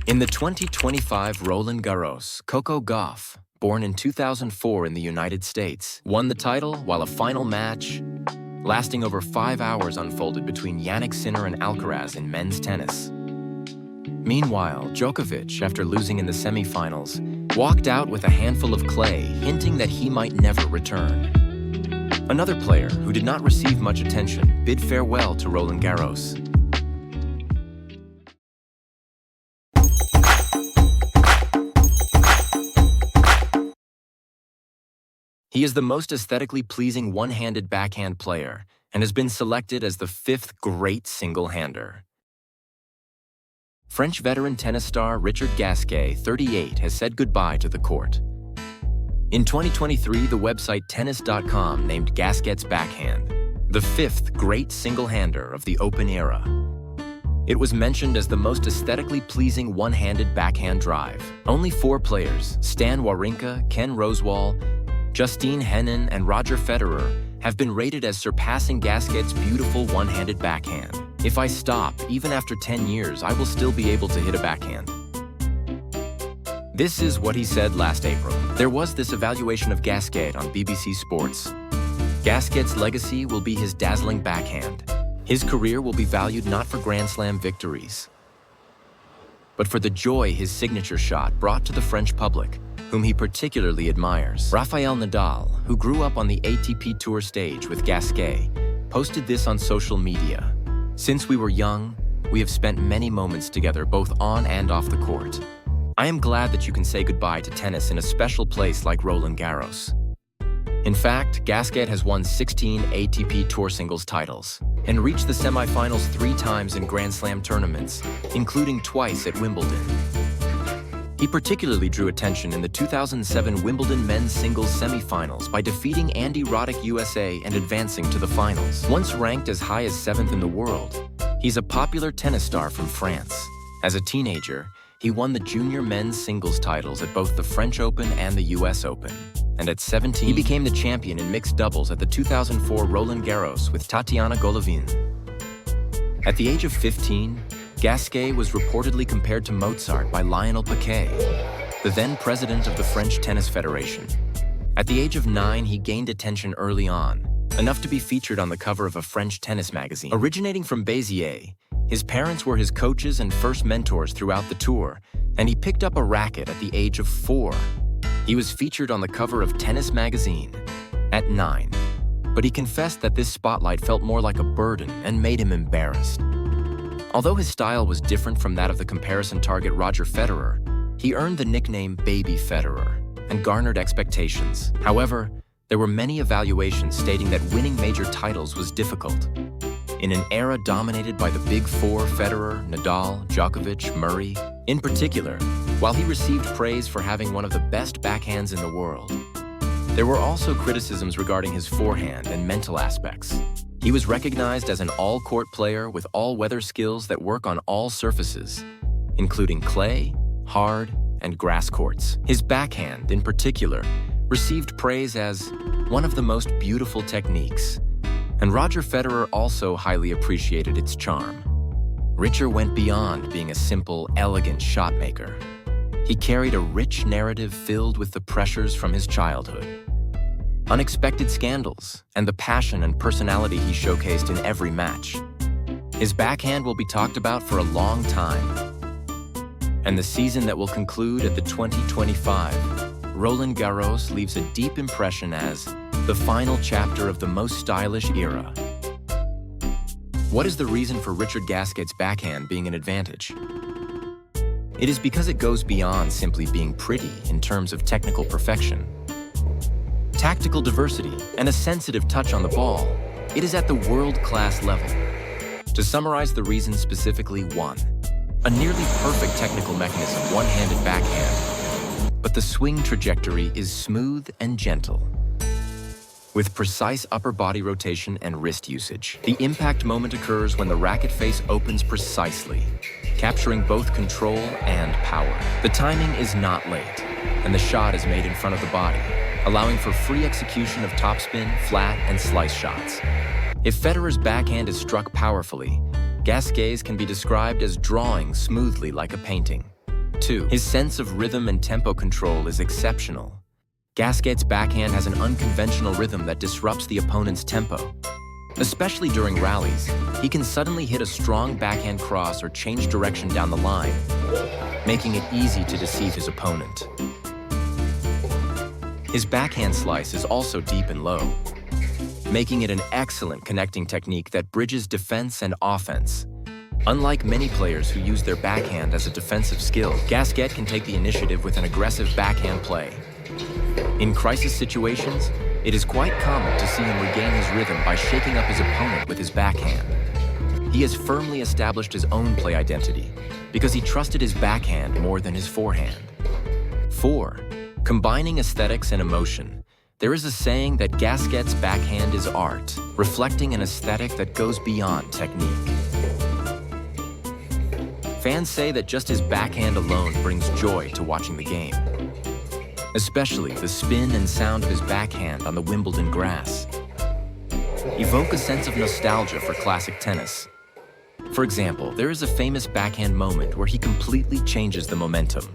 In the 2025 Roland Garros, Coco Gauff, born in 2004 in the United States, won the title while a final match lasting over 5 hours unfolded between Jannik Sinner and Alcaraz in men's tennis. Meanwhile, Djokovic, after losing in the semifinals, walked out with a handful of clay, hinting that he might never return. Another player who did not receive much attention bid farewell to Roland Garros. He is the most aesthetically pleasing one-handed backhand player and has been selected as the 5th great single-hander. French veteran tennis star Richard Gasquet, 38, has said goodbye to the court. In 2023, the website tennis.com named Gasquet's backhand the 5th great single-hander of the Open era. It was mentioned as the most aesthetically pleasing one-handed backhand drive. Only 4 players, Stan Wawrinka, Ken Rosewall, Justine Henin, and Roger Federer, have been rated as surpassing Gasquet's beautiful one-handed backhand. If I stop, even after 10 years, I will still be able to hit a backhand. This is what he said last April. There was this evaluation of Gasquet on BBC Sports. Gasquet's legacy will be his dazzling backhand. His career will be valued not for Grand Slam victories, but for the joy his signature shot brought to the French public, whom he particularly admires. Rafael Nadal, who grew up on the ATP Tour stage with Gasquet, posted this on social media. Since we were young, we have spent many moments together both on and off the court. I am glad that you can say goodbye to tennis in a special place like Roland Garros. In fact, Gasquet has won 16 ATP Tour singles titles and reached the semifinals 3 times in Grand Slam tournaments, including twice at Wimbledon. He particularly drew attention in the 2007 Wimbledon men's singles semifinals by defeating Andy Roddick USA and advancing to the finals. Once ranked as high as 7th in the world, he's a popular tennis star from France. As a teenager, he won the junior men's singles titles at both the French Open and the US Open. And at 17, he became the champion in mixed doubles at the 2004 Roland Garros with Tatiana Golovin. At the age of 15, Gasquet was reportedly compared to Mozart by Lionel Piquet, the then president of the French Tennis Federation. At the age of 9, he gained attention early on, enough to be featured on the cover of a French tennis magazine. Originating from Béziers, his parents were his coaches and first mentors throughout the tour, and he picked up a racket at the age of 4. He was featured on the cover of Tennis magazine at 9, but he confessed that this spotlight felt more like a burden and made him embarrassed. Although his style was different from that of the comparison target Roger Federer, he earned the nickname Baby Federer and garnered expectations. However, there were many evaluations stating that winning major titles was difficult. In an era dominated by the Big Four, Federer, Nadal, Djokovic, Murray, in particular, while he received praise for having one of the best backhands in the world, there were also criticisms regarding his forehand and mental aspects. He was recognized as an all-court player with all-weather skills that work on all surfaces, including clay, hard, and grass courts. His backhand, in particular, received praise as one of the most beautiful techniques, and Roger Federer also highly appreciated its charm. Richard went beyond being a simple, elegant shot maker. He carried a rich narrative filled with the pressures from his childhood, unexpected scandals, and the passion and personality he showcased in every match. His backhand will be talked about for a long time, and the season that will conclude at the 2025 Roland Garros leaves a deep impression as the final chapter of the most stylish era. What is the reason for Richard Gasquet's backhand being an advantage? It is because it goes beyond simply being pretty in terms of technical perfection. Tactical diversity, and a sensitive touch on the ball, it is at the world-class level. To summarize the reasons specifically: 1, a nearly perfect technical mechanism, one-handed backhand, but the swing trajectory is smooth and gentle, with precise upper body rotation and wrist usage. The impact moment occurs when the racket face opens precisely, capturing both control and power. The timing is not late, and the shot is made in front of the body, allowing for free execution of topspin, flat, and slice shots. If Federer's backhand is struck powerfully, Gasquet's can be described as drawing smoothly like a painting. 2. His sense of rhythm and tempo control is exceptional. Gasquet's backhand has an unconventional rhythm that disrupts the opponent's tempo. Especially during rallies, he can suddenly hit a strong backhand cross or change direction down the line, making it easy to deceive his opponent. His backhand slice is also deep and low, making it an excellent connecting technique that bridges defense and offense. Unlike many players who use their backhand as a defensive skill, Gasquet can take the initiative with an aggressive backhand play. In crisis situations, it is quite common to see him regain his rhythm by shaking up his opponent with his backhand. He has firmly established his own play identity because he trusted his backhand more than his forehand. 4. Combining aesthetics and emotion. There is a saying that Gasquet's backhand is art, reflecting an aesthetic that goes beyond technique. Fans say that just his backhand alone brings joy to watching the game, especially the spin and sound of his backhand on the Wimbledon grass evoke a sense of nostalgia for classic tennis. For example, there is a famous backhand moment where he completely changes the momentum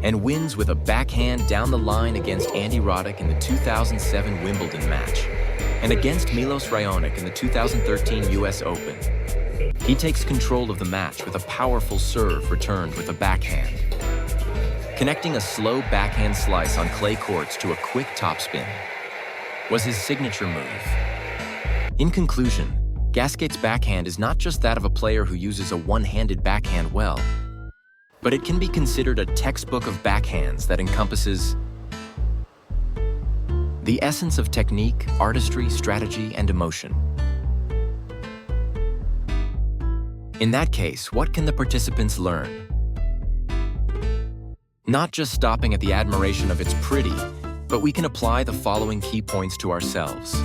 and wins with a backhand down the line against Andy Roddick in the 2007 Wimbledon match and against Milos Raonic in the 2013 US Open. He takes control of the match with a powerful serve returned with a backhand, connecting a slow backhand slice on clay courts to a quick topspin was his signature move. In conclusion, Gasquet's backhand is not just that of a player who uses a one-handed backhand well, but it can be considered a textbook of backhands that encompasses the essence of technique, artistry, strategy, and emotion. In that case, what can the participants learn? Not just stopping at the admiration of its pretty, but we can apply the following key points to ourselves.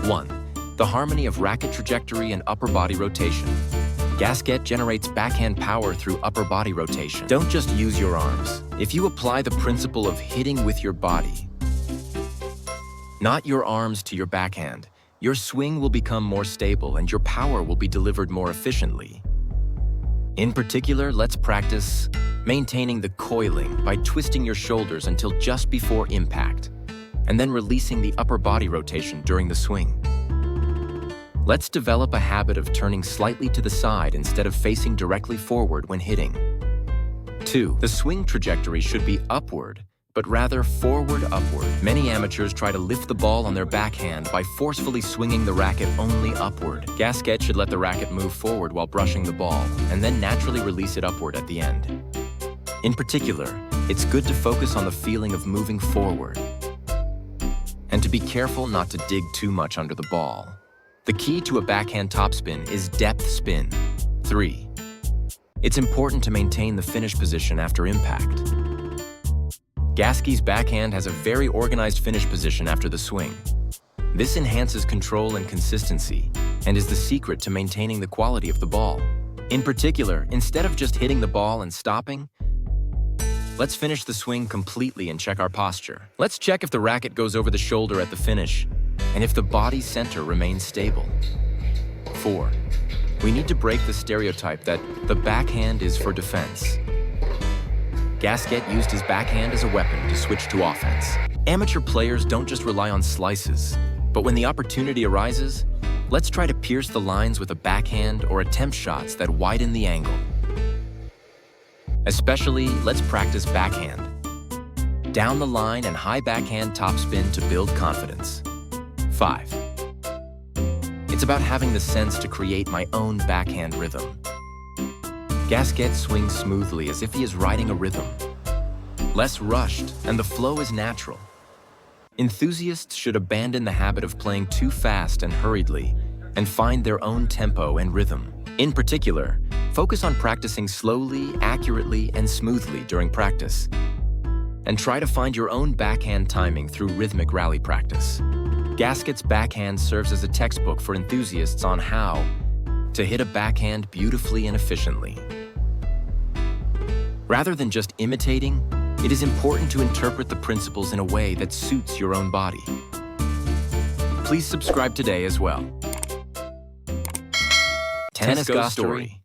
1. The harmony of racket trajectory and upper body rotation. Gasquet generates backhand power through upper body rotation. Don't just use your arms. If you apply the principle of hitting with your body, not your arms to your backhand, your swing will become more stable and your power will be delivered more efficiently. In particular, let's practice maintaining the coiling by twisting your shoulders until just before impact, and then releasing the upper body rotation during the swing. Let's develop a habit of turning slightly to the side instead of facing directly forward when hitting. 2. The swing trajectory should be upward, but rather forward-upward. Many amateurs try to lift the ball on their backhand by forcefully swinging the racket only upward. Gasquet should let the racket move forward while brushing the ball, and then naturally release it upward at the end. In particular, it's good to focus on the feeling of moving forward, and to be careful not to dig too much under the ball. The key to a backhand topspin is depth spin. 3. It's important to maintain the finish position after impact. Gasquet's backhand has a very organized finish position after the swing. This enhances control and consistency, and is the secret to maintaining the quality of the ball. In particular, instead of just hitting the ball and stopping, let's finish the swing completely and check our posture. Let's check if the racket goes over the shoulder at the finish, and if the body center remains stable. 4. We need to break the stereotype that the backhand is for defense. Gasquet used his backhand as a weapon to switch to offense. Amateur players don't just rely on slices, but when the opportunity arises, let's try to pierce the lines with a backhand or attempt shots that widen the angle. Especially, let's practice backhand down the line and high backhand topspin to build confidence. 5. It's about having the sense to create my own backhand rhythm. Gasquet swings smoothly as if he is riding a rhythm. Less rushed, and the flow is natural. Enthusiasts should abandon the habit of playing too fast and hurriedly, and find their own tempo and rhythm. In particular, focus on practicing slowly, accurately, and smoothly during practice. And try to find your own backhand timing through rhythmic rally practice. Gasquet's backhand serves as a textbook for enthusiasts on how to hit a backhand beautifully and efficiently. Rather than just imitating, it is important to interpret the principles in a way that suits your own body. Please subscribe today as well. TennisGo Story.